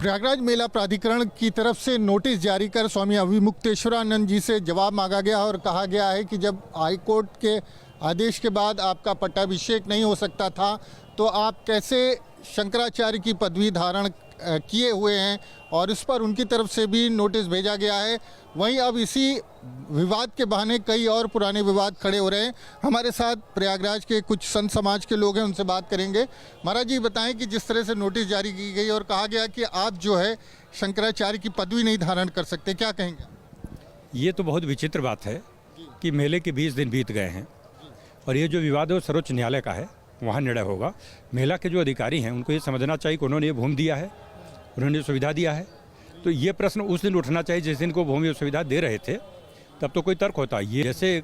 प्रयागराज मेला प्राधिकरण की तरफ से नोटिस जारी कर स्वामी अविमुक्तेश्वरानंद जी से जवाब मांगा गया और कहा गया है कि जब हाईकोर्ट के आदेश के बाद आपका पट्टाभिषेक नहीं हो सकता था तो आप कैसे शंकराचार्य की पदवी धारण किए हुए हैं, और इस पर उनकी तरफ से भी नोटिस भेजा गया है। वहीं अब इसी विवाद के बहाने कई और पुराने विवाद खड़े हो रहे हैं। हमारे साथ प्रयागराज के कुछ संत समाज के लोग हैं, उनसे बात करेंगे। महाराज जी बताएं कि जिस तरह से नोटिस जारी की गई और कहा गया कि आप जो है शंकराचार्य की पदवी नहीं धारण कर सकते, क्या कहेंगे? ये तो बहुत विचित्र बात है कि मेले के 20 दिन बीत गए हैं और ये जो विवाद है वो सर्वोच्च न्यायालय का है, वहाँ निर्णय होगा। मेला के जो अधिकारी हैं उनको ये समझना चाहिए कि उन्होंने ये भूमि दिया है, उन्होंने सुविधा दिया है, तो ये प्रश्न उस दिन उठना चाहिए जिस दिन को भूमि सुविधा दे रहे थे, तब तो कोई तर्क होता। ये जैसे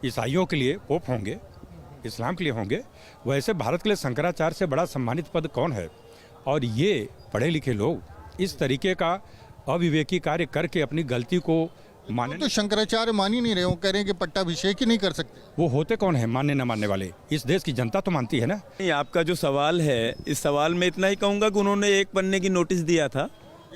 ईसाइयों के लिए पोप होंगे, इस्लाम के लिए होंगे, वैसे भारत के लिए शंकराचार्य से बड़ा सम्मानित पद कौन है? और ये पढ़े लिखे लोग इस तरीके का अविवेकी कार्य करके अपनी गलती को माने तो शंकराचार्य मान ही नहीं रहे हो, कह रहे हैं कि पट्टाभिषेक ही नहीं कर सकते। वो होते कौन है मानने न मानने वाले? इस देश की जनता तो मानती है ना। नहीं, आपका जो सवाल है, इस सवाल में इतना ही कहूँगा कि उन्होंने 1 पन्ने की नोटिस दिया था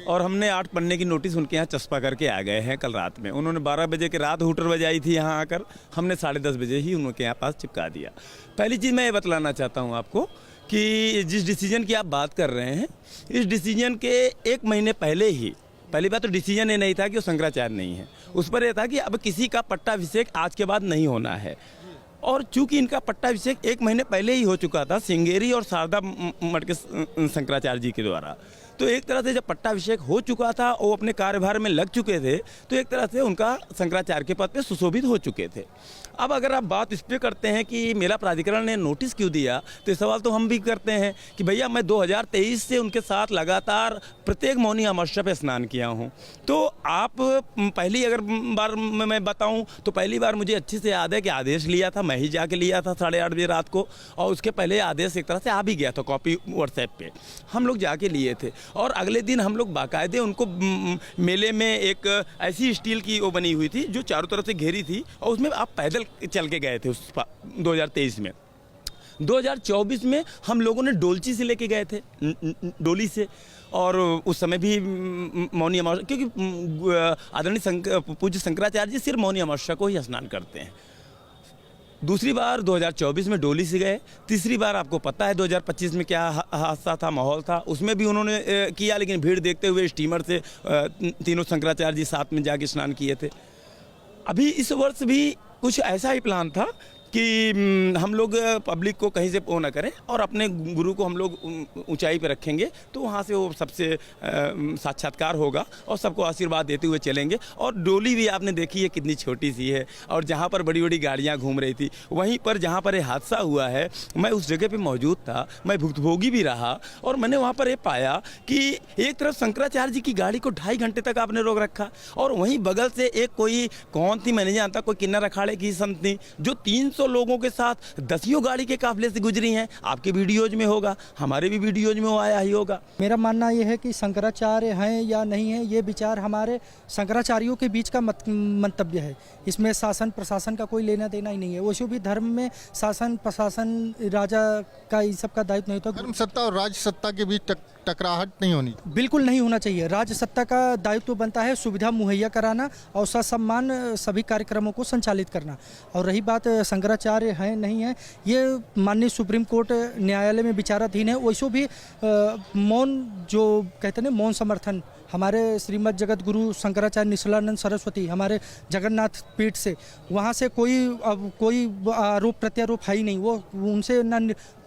और हमने 8 पन्ने की नोटिस उनके यहाँ चस्पा करके आ गए हैं कल रात में। उन्होंने 12 बजे के रात हुटर बजाई थी यहाँ आकर, हमने 10:30 बजे ही उनके यहाँ पास चिपका दिया। पहली चीज़ मैं ये बतलाना चाहता हूँ आपको कि जिस डिसीजन की आप बात कर रहे हैं, इस डिसीजन के 1 महीने पहले ही, पहली बात तो डिसीजन ये नहीं था कि वो शंकराचार्य नहीं है, उस पर यह था कि अब किसी का पट्टाभिषेक आज के बाद नहीं होना है। और चूंकि इनका पट्टाभिषेक 1 महीने पहले ही हो चुका था श्रृंगेरी और शारदा मठ के शंकराचार्य जी के द्वारा, तो एक तरह से जब पट्टाभिषेक हो चुका था, वो अपने कार्यभार में लग चुके थे, तो एक तरह से उनका शंकराचार्य के पद पे सुशोभित हो चुके थे। अब अगर आप बात इस पे करते हैं कि मेला प्राधिकरण ने नोटिस क्यों दिया, तो ये सवाल तो हम भी करते हैं कि भैया मैं 2023 से उनके साथ लगातार प्रत्येक मौनी अमावस्या पे स्नान किया हूँ। तो आप पहली अगर बार मैं बताऊँ तो पहली बार मुझे अच्छे से याद है कि आदेश लिया था, मैं ही जाके लिया था 8:30 बजे रात को, और उसके पहले आदेश एक तरह से आ भी गया था कॉपी व्हाट्सएप पे, हम लोग जाके लिए थे। और अगले दिन हम लोग बाकायदे उनको मेले में एक ऐसी स्टील की वो बनी हुई थी जो चारों तरफ से घेरी थी, और उसमें आप पैदल चल के गए थे उस 2023 में। 2024 में हम लोगों ने डोलची से लेके गए थे, डोली से, और उस समय भी मौनी अमावस्या, क्योंकि आदरणीय पूज्य शंकराचार्य जी सिर्फ मौनी अमावस्या को ही स्नान करते हैं। दूसरी बार 2024 में डोली से गए, तीसरी बार आपको पता है 2025 में क्या हादसा था, माहौल था, उसमें भी उन्होंने किया, लेकिन भीड़ देखते हुए स्टीमर से तीनों शंकराचार्य जी साथ में जाके स्नान किए थे। अभी इस वर्ष भी कुछ ऐसा ही प्लान था कि हम लोग पब्लिक को कहीं से वो ना करें और अपने गुरु को हम लोग ऊंचाई पे रखेंगे, तो वहाँ से वो सबसे साक्षात्कार होगा और सबको आशीर्वाद देते हुए चलेंगे। और डोली भी आपने देखी है कितनी छोटी सी है, और जहाँ पर बड़ी बड़ी गाड़ियाँ घूम रही थी, वहीं पर जहाँ पर ये हादसा हुआ है, मैं उस जगह पे मौजूद था, मैं भुक्तभोगी भी रहा, और मैंने वहाँ पर ये पाया कि एक तरफ शंकराचार्य जी की गाड़ी को 2.5 घंटे तक आपने रोक रखा, और वहीं बगल से एक कोई कौन थी मैं नहीं जानता, कोई किन्नर अखाड़े की संत थी जो 300 लोगों के साथ 10 गाड़ी के काफिले से गुजरी हैं। आपके वीडियोज में होगा, हमारे भी वीडियोज में वो आया ही होगा। मेरा मानना ये है कि शंकराचार्य हैं या नहीं है, ये विचार हमारे शंकराचार्यों के बीच का मंतव्य है। इसमें शासन प्रशासन का कोई लेना देना ही नहीं है। वैसे भी धर्म में शासन प्रशासन राजा का इस सब का दायित्व नहीं होता। धर्म सत्ता और राज सत्ता के बीच टकराहट नहीं होनी, बिल्कुल नहीं होना चाहिए। राज्य सत्ता का दायित्व बनता है सुविधा मुहैया कराना और ससम्मान सभी कार्यक्रमों को संचालित करना। और रही बात शंकराचार्य हैं नहीं है, ये माननीय सुप्रीम कोर्ट न्यायालय में विचाराधीन है। वैसे भी मौन जो कहते हैं मौन समर्थन हमारे श्रीमद जगत गुरु शंकराचार्य निश्चलानंद सरस्वती हमारे जगन्नाथ पीठ से, वहाँ से कोई आरोप प्रत्यारोप है ही नहीं। वो उनसे ना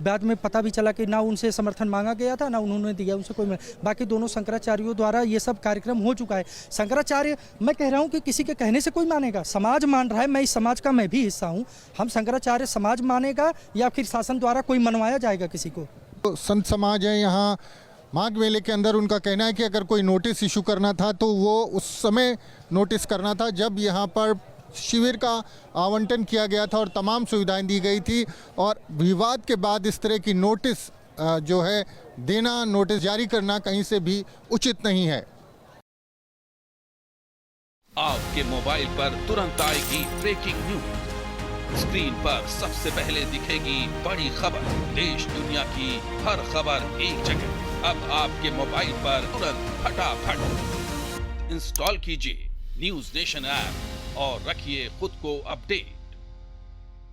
बाद में पता भी चला कि ना उनसे समर्थन मांगा गया था, ना उन्होंने दिया उनसे कोई। बाकी दोनों शंकराचार्यों द्वारा ये सब कार्यक्रम हो चुका है। शंकराचार्य मैं कह रहा हूँ कि किसी के कहने से कोई मानेगा, समाज मान रहा है, मैं इस समाज का मैं भी हिस्सा हूँ। हम शंकराचार्य समाज मानेगा या फिर शासन द्वारा कोई मनवाया जाएगा किसी को? तो संत समाज है यहाँ माघ मेले के अंदर, उनका कहना है कि अगर कोई नोटिस इशू करना था तो वो उस समय नोटिस करना था जब यहाँ पर शिविर का आवंटन किया गया था और तमाम सुविधाएं दी गई थी। और विवाद के बाद इस तरह की नोटिस जो है देना, नोटिस जारी करना कहीं से भी उचित नहीं है। आपके मोबाइल पर तुरंत आएगी ब्रेकिंग न्यूज, स्क्रीन पर सबसे पहले दिखेगी बड़ी खबर, देश दुनिया की हर खबर एक जगह। अब आपके मोबाइल पर तुरंत फटाफट इंस्टॉल कीजिए न्यूज़ नेशन ऐप और रखिए खुद को अपडेट।